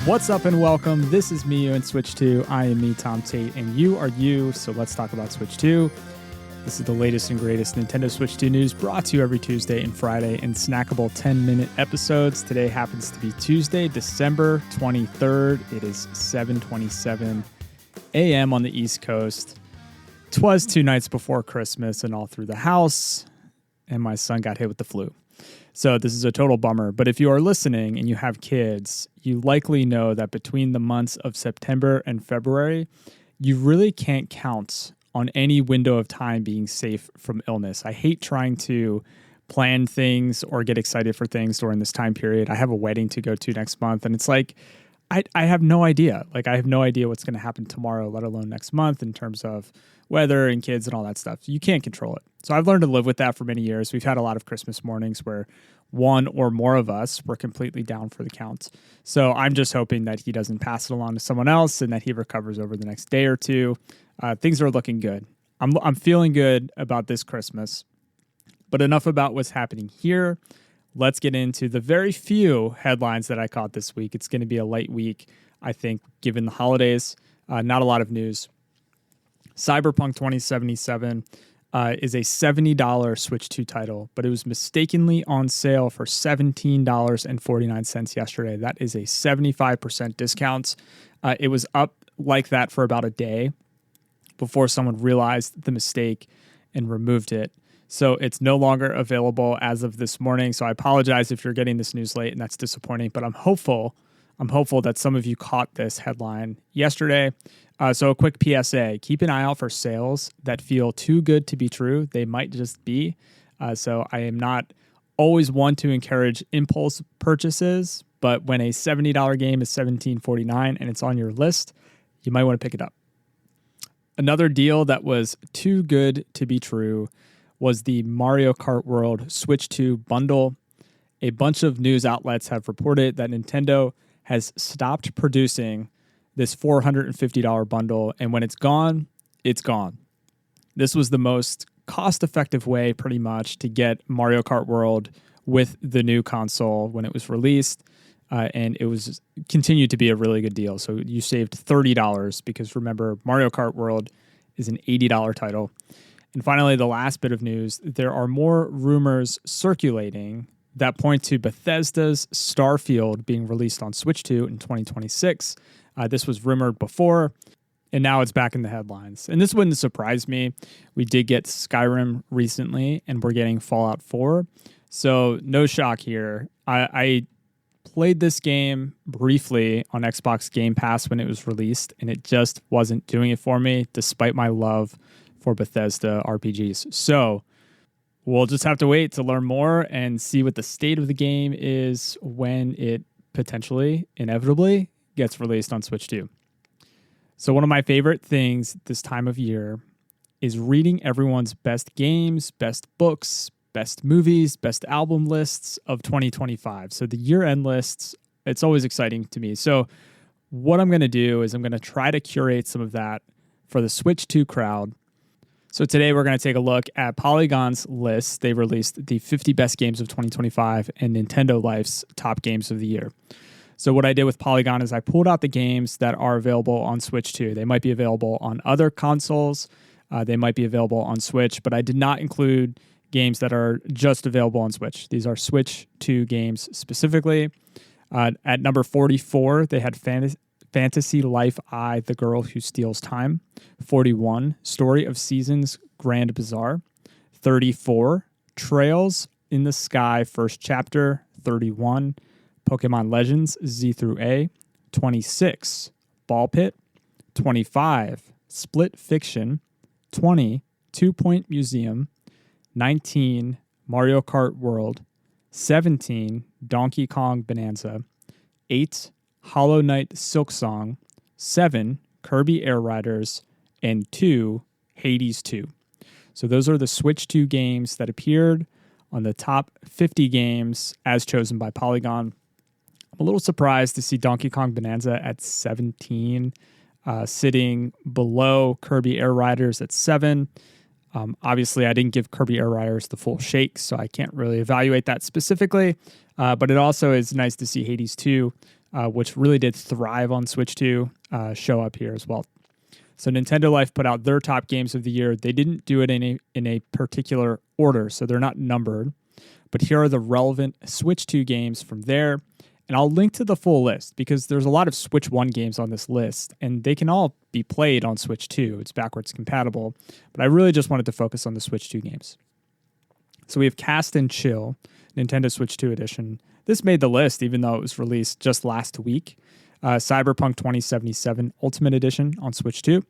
What's up and welcome. This is me and Switch 2. I am me, Tom Tate, and you are you, so let's talk about Switch 2. This is the latest and greatest Nintendo Switch 2 news brought to you every Tuesday and Friday in snackable 10-minute episodes. Today happens to be Tuesday, December 23rd. It is 7:27 a.m. on the East Coast. Twas 2 nights before Christmas and all through the house, and my son got hit with the flu. So this is a total bummer. But if you are listening and you have kids, you likely know that between the months of September and February, you really can't count on any window of time being safe from illness. I hate trying to plan things or get excited for things during this time period. I have a wedding to go to next month, and it's like, I have no idea. Like, I have no idea what's going to happen tomorrow, let alone next month in terms of weather and kids and all that stuff. You can't control it. So I've learned to live with that for many years. We've had a lot of Christmas mornings where one or more of us were completely down for the count. So I'm just hoping that he doesn't pass it along to someone else and that he recovers over the next day or two. Things are looking good. I'm feeling good about this Christmas. But enough about what's happening here. Let's get into the very few headlines that I caught this week. It's going to be a light week, I think, given the holidays. Not a lot of news. Cyberpunk 2077 is a $70 Switch 2 title, but it was mistakenly on sale for $17.49 yesterday. That is a 75% discount. It was up like that for about a day before someone realized the mistake and removed it. So it's no longer available as of this morning. So I apologize if you're getting this news late and that's disappointing, but I'm hopeful that some of you caught this headline yesterday. So a quick PSA, keep an eye out for sales that feel too good to be true. They might just be. So I am not always one to encourage impulse purchases, but when a $70 game is $17.49 and it's on your list, you might want to pick it up. Another deal that was too good to be true was the Mario Kart World Switch 2 bundle. A bunch of news outlets have reported that Nintendo has stopped producing this $450 bundle, and when it's gone, it's gone. This was the most cost-effective way, pretty much, to get Mario Kart World with the new console when it was released, and it was continued to be a really good deal. So you saved $30 because, remember, Mario Kart World is an $80 title. And finally, the last bit of news, there are more rumors circulating that point to Bethesda's Starfield being released on Switch 2 in 2026. This was rumored before, and now it's back in the headlines. And this wouldn't surprise me. We did get Skyrim recently, and we're getting Fallout 4. So no shock here. I played this game briefly on Xbox Game Pass when it was released, and it just wasn't doing it for me, despite my love for Bethesda RPGs. So we'll just have to wait to learn more and see what the state of the game is when it potentially, inevitably, gets released on Switch 2. So one of my favorite things this time of year is reading everyone's best games, best books, best movies, best album lists of 2025. So the year-end lists, it's always exciting to me. So what I'm going to do is I'm going to try to curate some of that for the Switch 2 crowd. So today we're going to take a look at Polygon's list. They released the 50 best games of 2025 and NintendoLife's top games of the year. So what I did with Polygon is I pulled out the games that are available on Switch 2. They might be available on other consoles. They might be available on Switch, but I did not include games that are just available on Switch. These are Switch 2 games specifically. At number 44, they had Fantasy Life I, The Girl Who Steals Time. 41, Story of Seasons Grand Bazaar. 34, Trails in the Sky First Chapter. 31, Pokemon Legends Z through A. 26, Ball Pit. 25, Split Fiction. 20, 2 Point Museum. 19, Mario Kart World. 17, Donkey Kong Bonanza. 8, Hollow Knight Silksong. 7, Kirby Air Riders. And 2, Hades 2. So those are the Switch 2 games that appeared on the top 50 games as chosen by Polygon. I'm a little surprised to see Donkey Kong Bonanza at 17, sitting below Kirby Air Riders at 7. Obviously, I didn't give Kirby Air Riders the full shake, so I can't really evaluate that specifically. But it also is nice to see Hades 2 which really did thrive on Switch 2, show up here as well. So NintendoLife put out their top games of the year. They didn't do it in a particular order, so they're not numbered. But here are the relevant Switch 2 games from there. And I'll link to the full list because there's a lot of Switch 1 games on this list, and they can all be played on Switch 2. It's backwards compatible. But I really just wanted to focus on the Switch 2 games. So we have Cast and Chill, Nintendo Switch 2 edition. This made the list even though it was released just last week. Cyberpunk 2077 Ultimate Edition on Switch 2.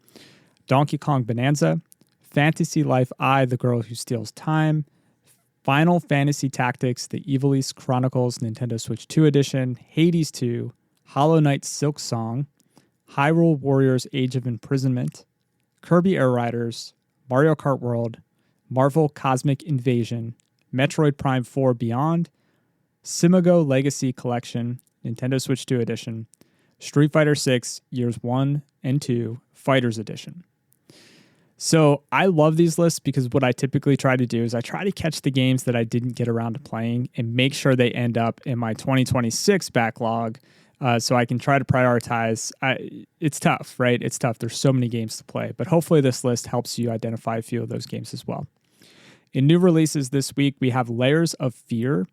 Donkey Kong Bonanza. Fantasy Life I, The Girl Who Steals Time. Final Fantasy Tactics, The Ivalice Chronicles Nintendo Switch 2 Edition. Hades 2. Hollow Knight Silk Song. Hyrule Warriors Age of Imprisonment. Kirby Air Riders. Mario Kart World. Marvel Cosmic Invasion. Metroid Prime 4 Beyond. Simigo Legacy Collection, Nintendo Switch 2 Edition, Street Fighter 6 Years 1 and 2 Fighters Edition. So I love these lists because what I typically try to do is I try to catch the games that I didn't get around to playing and make sure they end up in my 2026 backlog so I can try to prioritize. It's tough, right? It's tough. There's so many games to play, but hopefully this list helps you identify a few of those games as well. In new releases this week, we have Layers of Fear.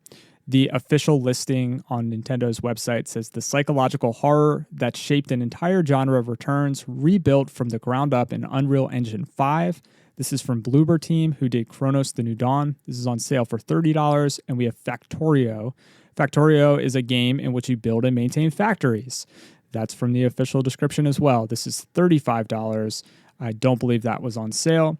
The official listing on Nintendo's website says the psychological horror that shaped an entire genre returns, rebuilt from the ground up in Unreal Engine 5. This is from Bloober Team, who did Chronos: The New Dawn. This is on sale for $30. And we have Factorio. Factorio is a game in which you build and maintain factories. That's from the official description as well. This is $35. I don't believe that was on sale.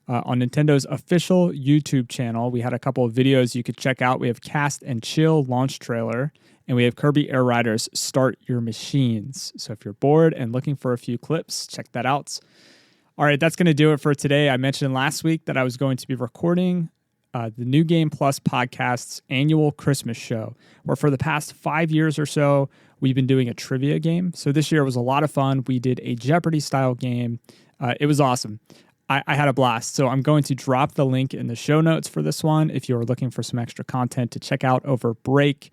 On Nintendo's official YouTube channel, we had a couple of videos you could check out. We have Cast and Chill launch trailer, and we have Kirby Air Riders Start Your Machines. So if you're bored and looking for a few clips, check that out. All right, that's going to do it for today. I mentioned last week that I was going to be recording the New Game Plus podcast's annual Christmas show, where for the past 5 years or so, we've been doing a trivia game. So this year was a lot of fun. We did a Jeopardy-style game. It was awesome. I had a blast. So I'm going to drop the link in the show notes for this one if you're looking for some extra content to check out over break.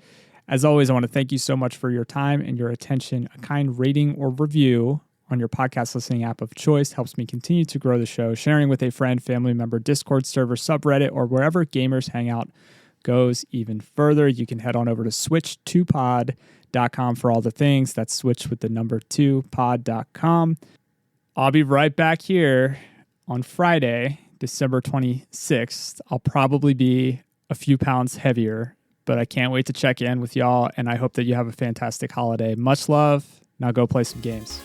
As always, I want to thank you so much for your time and your attention. A kind rating or review on your podcast listening app of choice helps me continue to grow the show. Sharing with a friend, family member, Discord server, subreddit, or wherever gamers hang out goes even further. You can head on over to switch2pod.com for all the things. That's switch with the number 2pod.com. I'll be right back here on Friday, December 26th. I'll probably be a few pounds heavier, but I can't wait to check in with y'all, and I hope that you have a fantastic holiday. Much love. Now go play some games.